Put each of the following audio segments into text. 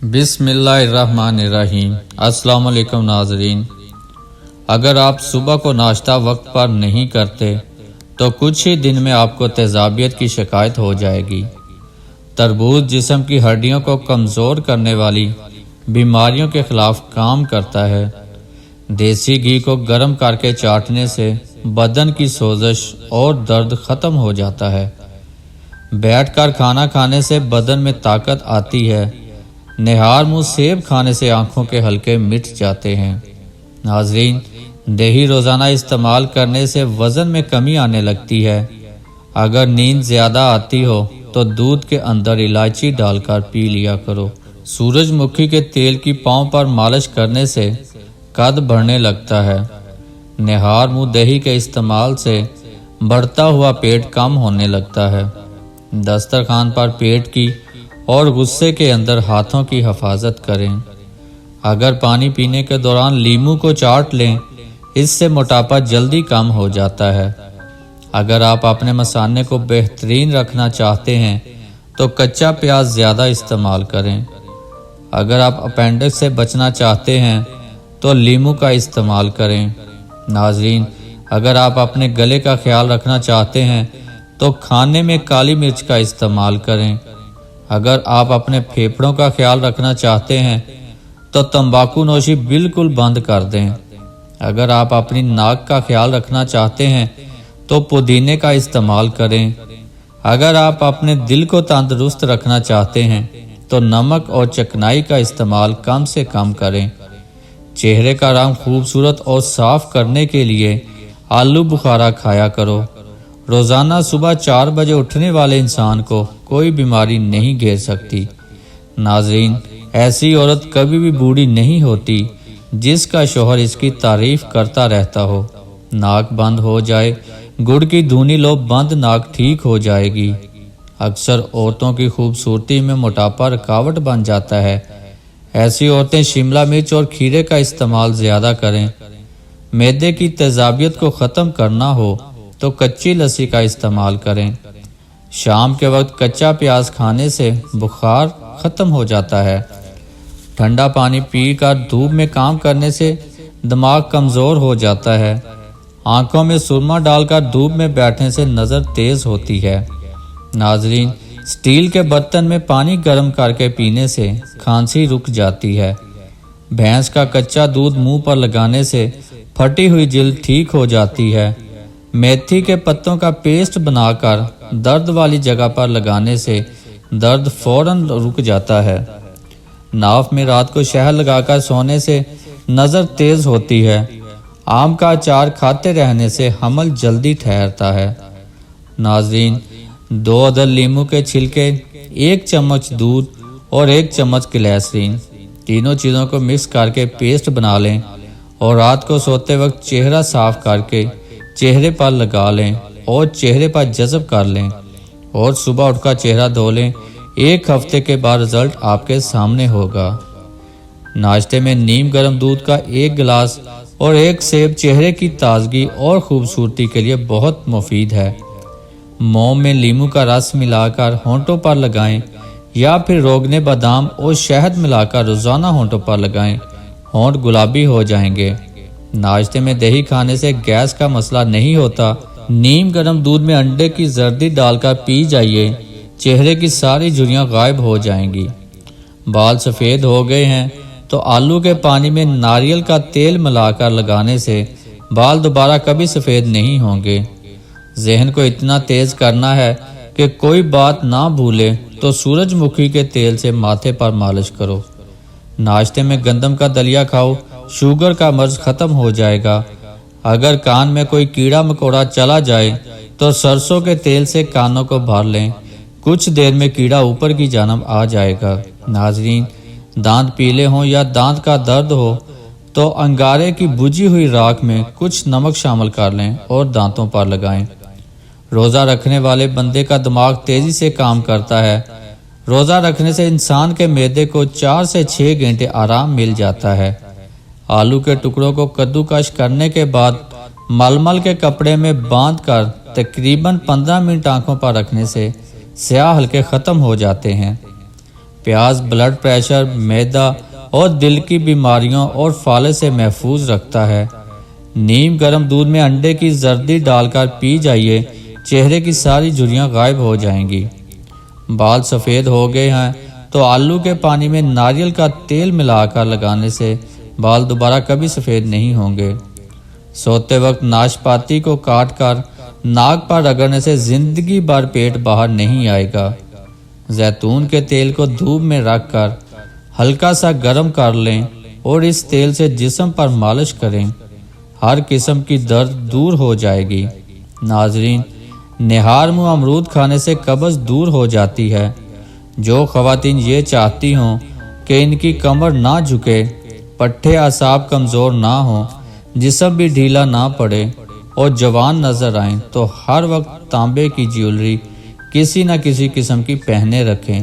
بسم اللہ الرحمن الرحیم۔ السلام علیکم ناظرین۔ اگر آپ صبح کو ناشتہ وقت پر نہیں کرتے تو کچھ ہی دن میں آپ کو تیزابیت کی شکایت ہو جائے گی۔ تربوز جسم کی ہڈیوں کو کمزور کرنے والی بیماریوں کے خلاف کام کرتا ہے۔ دیسی گھی کو گرم کر کے چاٹنے سے بدن کی سوزش اور درد ختم ہو جاتا ہے۔ بیٹھ کر کھانا کھانے سے بدن میں طاقت آتی ہے۔ نہار منہ سیب کھانے سے آنکھوں کے حلقے مٹ جاتے ہیں۔ ناظرین، دہی روزانہ استعمال کرنے سے وزن میں کمی آنے لگتی ہے۔ اگر نیند زیادہ آتی ہو تو دودھ کے اندر الائچی ڈال کر پی لیا کرو۔ سورج مکھی کے تیل کی پاؤں پر مالش کرنے سے قد بڑھنے لگتا ہے۔ نہار منہ دہی کے استعمال سے بڑھتا ہوا پیٹ کم ہونے لگتا ہے۔ دسترخوان پر پیٹ کی اور غصے کے اندر ہاتھوں کی حفاظت کریں۔ اگر پانی پینے کے دوران لیموں کو چاٹ لیں، اس سے موٹاپا جلدی کم ہو جاتا ہے۔ اگر آپ اپنے مثانے کو بہترین رکھنا چاہتے ہیں تو کچا پیاز زیادہ استعمال کریں۔ اگر آپ اپینڈکس سے بچنا چاہتے ہیں تو لیموں کا استعمال کریں۔ ناظرین، اگر آپ اپنے گلے کا خیال رکھنا چاہتے ہیں تو کھانے میں کالی مرچ کا استعمال کریں۔ اگر آپ اپنے پھیپھڑوں کا خیال رکھنا چاہتے ہیں تو تمباکو نوشی بالکل بند کر دیں۔ اگر آپ اپنی ناک کا خیال رکھنا چاہتے ہیں تو پودینے کا استعمال کریں۔ اگر آپ اپنے دل کو تندرست رکھنا چاہتے ہیں تو نمک اور چکنائی کا استعمال کم سے کم کریں۔ چہرے کا رنگ خوبصورت اور صاف کرنے کے لیے آلو بخارا کھایا کرو۔ روزانہ صبح 4 بجے اٹھنے والے انسان کو کوئی بیماری نہیں گھیر سکتی۔ ناظرین، ایسی عورت کبھی بھی بوڑھی نہیں ہوتی جس کا شوہر اس کی تعریف کرتا رہتا ہو۔ ناک بند ہو جائے، گڑ کی دھونی لو، بند ناک ٹھیک ہو جائے گی۔ اکثر عورتوں کی خوبصورتی میں موٹاپا رکاوٹ بن جاتا ہے۔ ایسی عورتیں شملہ مرچ اور کھیرے کا استعمال زیادہ کریں۔ معدے کی تیزابیت کو ختم کرنا ہو تو کچی لسی کا استعمال کریں۔ شام کے وقت کچا پیاز کھانے سے بخار ختم ہو جاتا ہے۔ ٹھنڈا پانی پی کر دھوپ میں کام کرنے سے دماغ کمزور ہو جاتا ہے۔ آنکھوں میں سرما ڈال کر دھوپ میں بیٹھنے سے نظر تیز ہوتی ہے۔ ناظرین، سٹیل کے برتن میں پانی گرم کر کے پینے سے کھانسی رک جاتی ہے۔ بھینس کا کچا دودھ منہ پر لگانے سے پھٹی ہوئی جلد ٹھیک ہو جاتی ہے۔ میتھی کے پتوں کا پیسٹ بنا کر درد والی جگہ پر لگانے سے درد فوراً رک جاتا ہے۔ ناف میں رات کو شہد لگا کر سونے سے نظر تیز ہوتی ہے۔ آم کا اچار کھاتے رہنے سے حمل جلدی ٹھہرتا ہے۔ ناظرین، 2 عدد لیموں کے چھلکے، 1 چمچ دودھ اور 1 چمچ گلیسرین، تینوں چیزوں کو مکس کر کے پیسٹ بنا لیں اور رات کو سوتے وقت چہرہ صاف کر کے چہرے پر لگا لیں اور چہرے پر جذب کر لیں اور صبح اٹھ کر چہرہ دھو لیں۔ 1 ہفتے کے بعد رزلٹ آپ کے سامنے ہوگا۔ ناشتے میں نیم گرم دودھ کا 1 گلاس اور 1 سیب چہرے کی تازگی اور خوبصورتی کے لیے بہت مفید ہے۔ موم میں لیموں کا رس ملا کر ہونٹوں پر لگائیں یا پھر روغن بادام اور شہد ملا کر روزانہ ہونٹوں پر لگائیں، ہونٹ گلابی ہو جائیں گے۔ ناشتے میں دہی کھانے سے گیس کا مسئلہ نہیں ہوتا۔ نیم گرم دودھ میں انڈے کی زردی ڈال کر پی جائیے، چہرے کی ساری جھریاں غائب ہو جائیں گی۔ بال سفید ہو گئے ہیں تو آلو کے پانی میں ناریل کا تیل ملا کر لگانے سے بال دوبارہ کبھی سفید نہیں ہوں گے۔ ذہن کو اتنا تیز کرنا ہے کہ کوئی بات نہ بھولے تو سورج مکھی کے تیل سے ماتھے پر مالش کرو۔ ناشتے میں گندم کا دلیا کھاؤ، شوگر کا مرض ختم ہو جائے گا۔ اگر کان میں کوئی کیڑا مکوڑا چلا جائے تو سرسوں کے تیل سے کانوں کو بھر لیں، کچھ دیر میں کیڑا اوپر کی جانب آ جائے گا۔ ناظرین، دانت پیلے ہوں یا دانت کا درد ہو تو انگارے کی بجھی ہوئی راکھ میں کچھ نمک شامل کر لیں اور دانتوں پر لگائیں۔ روزہ رکھنے والے بندے کا دماغ تیزی سے کام کرتا ہے۔ روزہ رکھنے سے انسان کے معدے کو 4 سے 6 گھنٹے آرام مل جاتا ہے۔ آلو کے ٹکڑوں کو کدوکش کرنے کے بعد ململ کے کپڑے میں باندھ کر تقریباً 15 منٹ آنکھوں پر رکھنے سے سیاہ حلقے ختم ہو جاتے ہیں۔ پیاز بلڈ پریشر، معدہ اور دل کی بیماریوں اور فالج سے محفوظ رکھتا ہے۔ نیم گرم دودھ میں انڈے کی زردی ڈال کر پی جائیے، چہرے کی ساری جھریاں غائب ہو جائیں گی۔ بال سفید ہو گئے ہیں تو آلو کے پانی میں ناریل کا تیل ملا کر لگانے سے بال دوبارہ کبھی سفید نہیں ہوں گے۔ سوتے وقت ناشپاتی کو کاٹ کر ناک پر رگڑنے سے زندگی بھر پیٹ باہر نہیں آئے گا۔ زیتون کے تیل کو دھوپ میں رکھ کر ہلکا سا گرم کر لیں اور اس تیل سے جسم پر مالش کریں، ہر قسم کی درد دور ہو جائے گی۔ ناظرین، نہار منہ امرود کھانے سے قبض دور ہو جاتی ہے۔ جو خواتین یہ چاہتی ہوں کہ ان کی کمر نہ جھکے، پٹھے اعصاب کمزور نہ ہوں، جسم بھی ڈھیلا نہ پڑے اور جوان نظر آئیں، تو ہر وقت تانبے کی جیولری کسی نہ کسی قسم کی پہنے رکھیں۔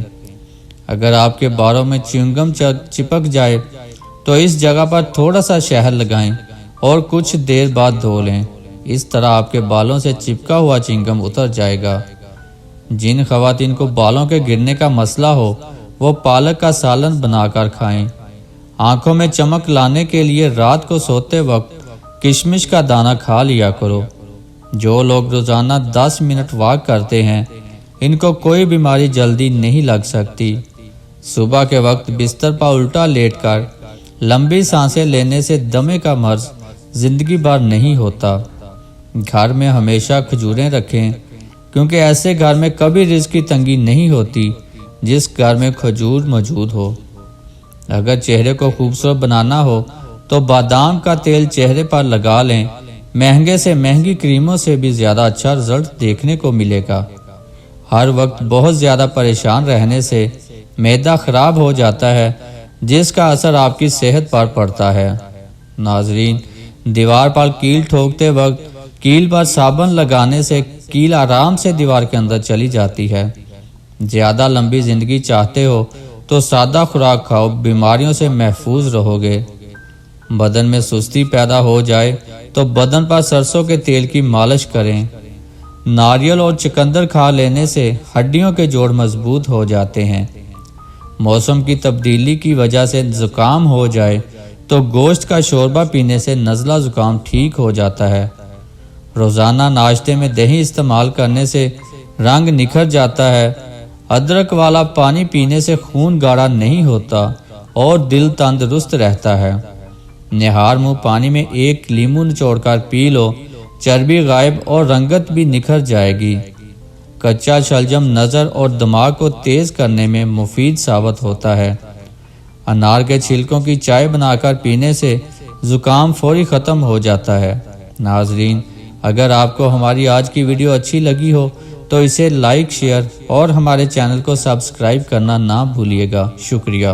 اگر آپ کے بالوں میں چیونگم چپک جائے تو اس جگہ پر تھوڑا سا شہد لگائیں اور کچھ دیر بعد دھو لیں، اس طرح آپ کے بالوں سے چپکا ہوا چیونگم اتر جائے گا۔ جن خواتین کو بالوں کے گرنے کا مسئلہ ہو وہ پالک کا سالن بنا کر کھائیں۔ آنکھوں میں چمک لانے کے لیے رات کو سوتے وقت کشمش کا دانہ کھا لیا کرو۔ جو لوگ روزانہ 10 منٹ واک کرتے ہیں ان کو کوئی بیماری جلدی نہیں لگ سکتی۔ صبح کے وقت بستر پر الٹا لیٹ کر لمبی سانسیں لینے سے دمے کا مرض زندگی بھر نہیں ہوتا۔ گھر میں ہمیشہ کھجوریں رکھیں، کیونکہ ایسے گھر میں کبھی رزق کی تنگی نہیں ہوتی جس گھر میں کھجور موجود ہو۔ اگر چہرے کو خوبصورت بنانا ہو تو بادام کا تیل چہرے پر لگا لیں، مہنگے سے مہنگی کریموں سے بھی زیادہ اچھا رزلٹ دیکھنے کو ملے گا۔ ہر وقت بہت زیادہ پریشان رہنے سے معدہ خراب ہو جاتا ہے، جس کا اثر آپ کی صحت پر پڑتا ہے۔ ناظرین، دیوار پر کیل ٹھوکتے وقت کیل پر صابن لگانے سے کیل آرام سے دیوار کے اندر چلی جاتی ہے۔ زیادہ لمبی زندگی چاہتے ہو تو سادہ خوراک کھاؤ، بیماریوں سے محفوظ رہو گے۔ بدن میں سستی پیدا ہو جائے تو بدن پر سرسوں کے تیل کی مالش کریں۔ ناریل اور چقندر کھا لینے سے ہڈیوں کے جوڑ مضبوط ہو جاتے ہیں۔ موسم کی تبدیلی کی وجہ سے زکام ہو جائے تو گوشت کا شوربہ پینے سے نزلہ زکام ٹھیک ہو جاتا ہے۔ روزانہ ناشتے میں دہی استعمال کرنے سے رنگ نکھر جاتا ہے۔ ادرک والا پانی پینے سے خون گاڑھا نہیں ہوتا اور دل تندرست رہتا ہے۔ نہار منہ پانی میں 1 لیمو نچوڑ کر پی لو، چربی غائب اور رنگت بھی نکھر جائے گی۔ کچا شلجم نظر اور دماغ کو تیز کرنے میں مفید ثابت ہوتا ہے۔ انار کے چھلکوں کی چائے بنا کر پینے سے زکام فوری ختم ہو جاتا ہے۔ ناظرین، اگر آپ کو ہماری آج کی ویڈیو اچھی لگی ہو تو اسے لائک، شیئر اور ہمارے چینل کو سبسکرائب کرنا نہ بھولیے گا۔ شکریہ۔